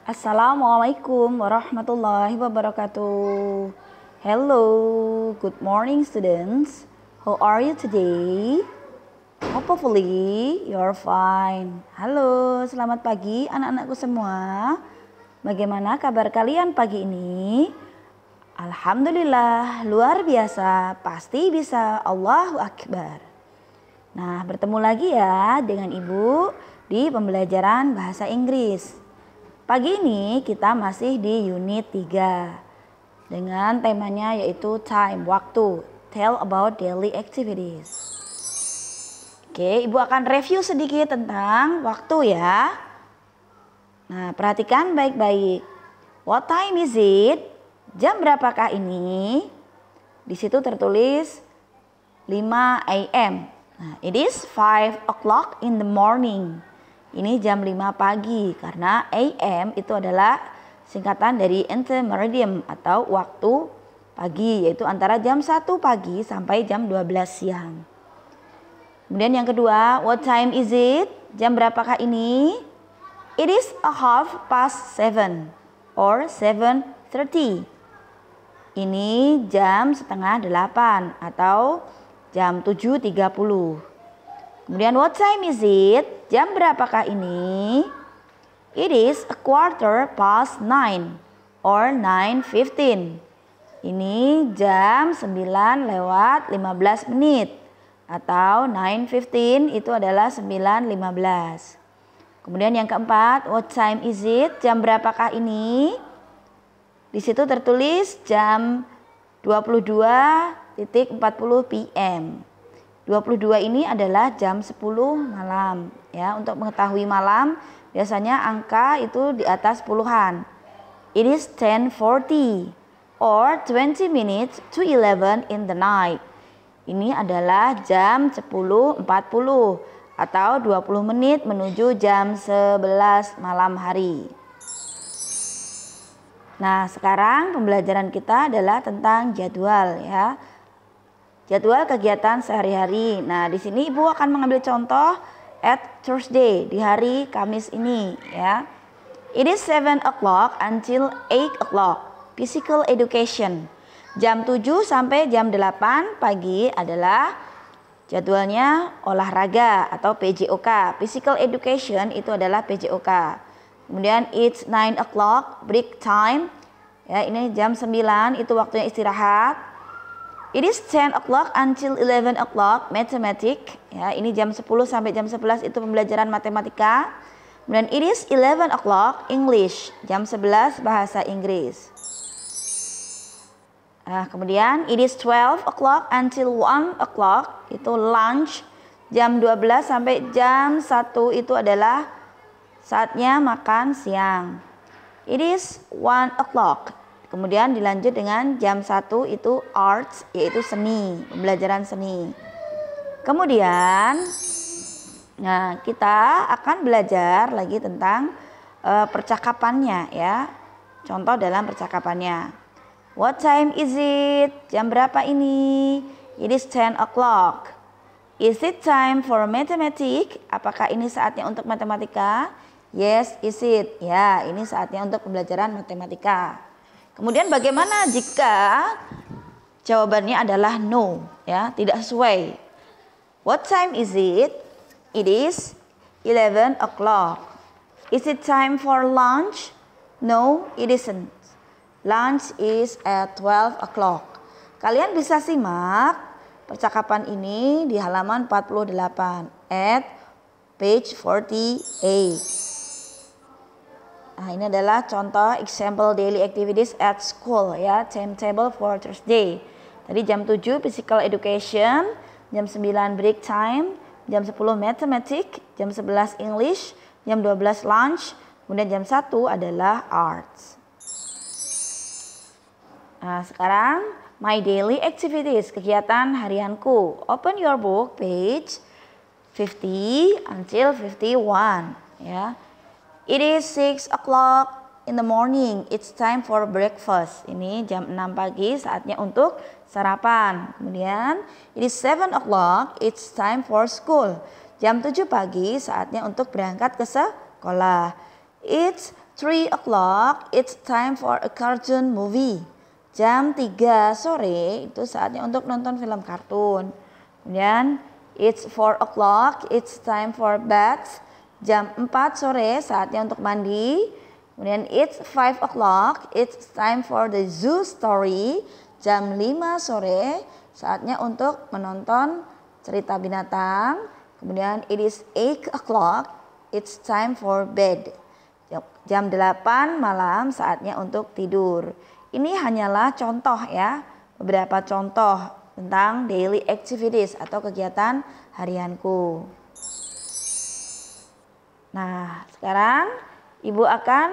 Assalamualaikum warahmatullahi wabarakatuh. Hello, good morning students. How are you today? Hopefully you're fine. Halo, selamat pagi anak-anakku semua. Bagaimana kabar kalian pagi ini? Alhamdulillah, luar biasa, pasti bisa. Allahu Akbar. Nah, bertemu lagi ya dengan Ibu di pembelajaran bahasa Inggris. Pagi ini kita masih di unit 3 dengan temanya yaitu time, waktu. Tell about daily activities. Oke, Ibu akan review sedikit tentang waktu ya. Nah, perhatikan baik-baik. What time is it? Jam berapakah ini? Di situ tertulis 5 a.m. Nah, it is 5 o'clock in the morning. Ini jam 5 pagi karena AM itu adalah singkatan dari intermedium atau waktu pagi, yaitu antara jam 1 pagi sampai jam 12 siang. Kemudian yang kedua, what time is it? Jam berapakah ini? It is 7:30 or 7:30. Ini jam 7:30 atau jam 7:30. Kemudian what time is it? Jam berapakah ini? It is 9:15 or 9:15. Ini jam 9:15 atau 9:15 itu adalah 9:15. Kemudian yang keempat, what time is it? Jam berapakah ini? Di situ tertulis jam 22:40 PM. 22 ini adalah jam 10 malam ya. Untuk mengetahui malam biasanya angka itu di atas puluhan. It is 10:40 or 20 minutes to 11 in the night. Ini adalah jam 10:40 atau 20 menit menuju jam 11 malam hari. Nah, sekarang pembelajaran kita adalah tentang jadwal ya. Jadwal kegiatan sehari-hari. Nah, di sini Ibu akan mengambil contoh at Thursday, di hari Kamis ini ya. It is 7 o'clock until 8 o'clock. Physical education. Jam 7 sampai jam 8 pagi adalah jadwalnya olahraga atau PJOK. Physical education itu adalah PJOK. Kemudian it's 9 o'clock break time. Ya, ini jam 9 itu waktunya istirahat. It is 10 o'clock until 11 o'clock mathematics. Ya, ini jam 10 sampai jam 11 itu pembelajaran matematika. Kemudian it is 11 o'clock English. Jam 11 bahasa Inggris. Nah, kemudian it is 12 o'clock until 1 o'clock itu lunch. Jam 12 sampai jam 1 itu adalah saatnya makan siang. It is 1 o'clock. Kemudian dilanjut dengan jam 1 itu arts, yaitu seni, pembelajaran seni. Kemudian nah, kita akan belajar lagi tentang percakapannya ya. Contoh dalam percakapannya. What time is it? Jam berapa ini? It is 10 o'clock. Is it time for mathematics? Apakah ini saatnya untuk matematika? Yes, is it? Ya, ini saatnya untuk pembelajaran matematika. Kemudian bagaimana jika jawabannya adalah no, ya, tidak sesuai. What time is it? It is 11 o'clock. Is it time for lunch? No, it isn't. Lunch is at 12 o'clock. Kalian bisa simak percakapan ini di halaman 48 at page 48. Nah, ini adalah contoh example daily activities at school ya, timetable for Thursday. Tadi jam 7 physical education, jam 9 break time, jam 10 mathematics, jam 11 English, jam 12 lunch, kemudian jam 1 adalah arts. Nah, sekarang my daily activities, kegiatan harianku. Open your book page 50 until 51 ya. It is 6 o'clock in the morning. It's time for breakfast. Ini jam 6 pagi, saatnya untuk sarapan. Kemudian it is 7 o'clock. It's time for school. Jam 7 pagi, saatnya untuk berangkat ke sekolah. It's 3 o'clock, it's time for a cartoon movie. Jam 3 sore itu saatnya untuk nonton film kartun. Kemudian it's 4 o'clock, it's time for bath. Jam 4 sore saatnya untuk mandi. Kemudian it's 5 o'clock, it's time for the zoo story. Jam 5 sore saatnya untuk menonton cerita binatang. Kemudian it is 8 o'clock, it's time for bed. Jam 8 malam saatnya untuk tidur. Ini hanyalah contoh ya, beberapa contoh tentang daily activities atau kegiatan harianku. Nah, sekarang Ibu akan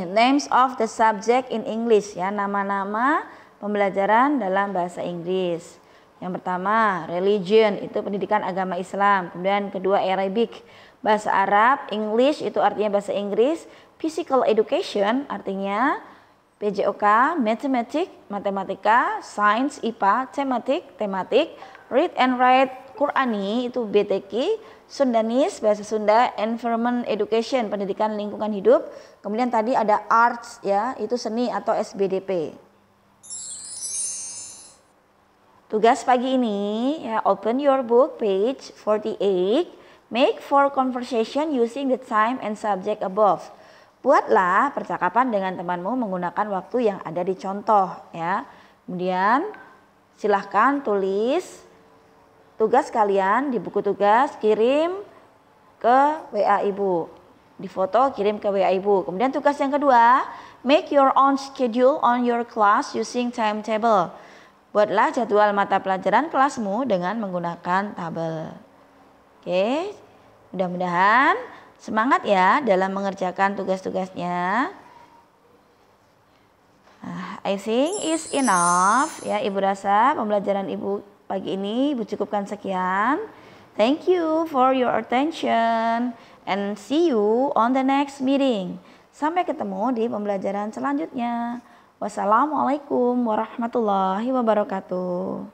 names of the subject in English ya, nama-nama pembelajaran dalam bahasa Inggris. Yang pertama, religion itu pendidikan agama Islam. Kemudian kedua, Arabic, bahasa Arab. English itu artinya bahasa Inggris. Physical education artinya PJOK, mathematics, matematika, science, IPA, tematik. Read and write, Qurani itu BTQ. Sundanese, bahasa Sunda. Environment education, pendidikan lingkungan hidup. Kemudian tadi ada arts ya, itu seni atau SBDP. Tugas pagi ini ya, open your book page 48. Make 4 conversation using the time and subject above. Buatlah percakapan dengan temanmu menggunakan waktu yang ada di contoh ya. Kemudian silahkan tulis tugas kalian di buku tugas, kirim ke WA Ibu. Di foto kirim ke WA Ibu. Kemudian tugas yang kedua, make your own schedule on your class using timetable. Buatlah jadwal mata pelajaran kelasmu dengan menggunakan tabel. Oke, mudah-mudahan semangat ya dalam mengerjakan tugas-tugasnya. I think is enough ya, Ibu rasa pembelajaran Ibu pagi ini Ibu cukupkan sekian. Thank you for your attention and see you on the next meeting. Sampai ketemu di pembelajaran selanjutnya. Wassalamualaikum warahmatullahi wabarakatuh.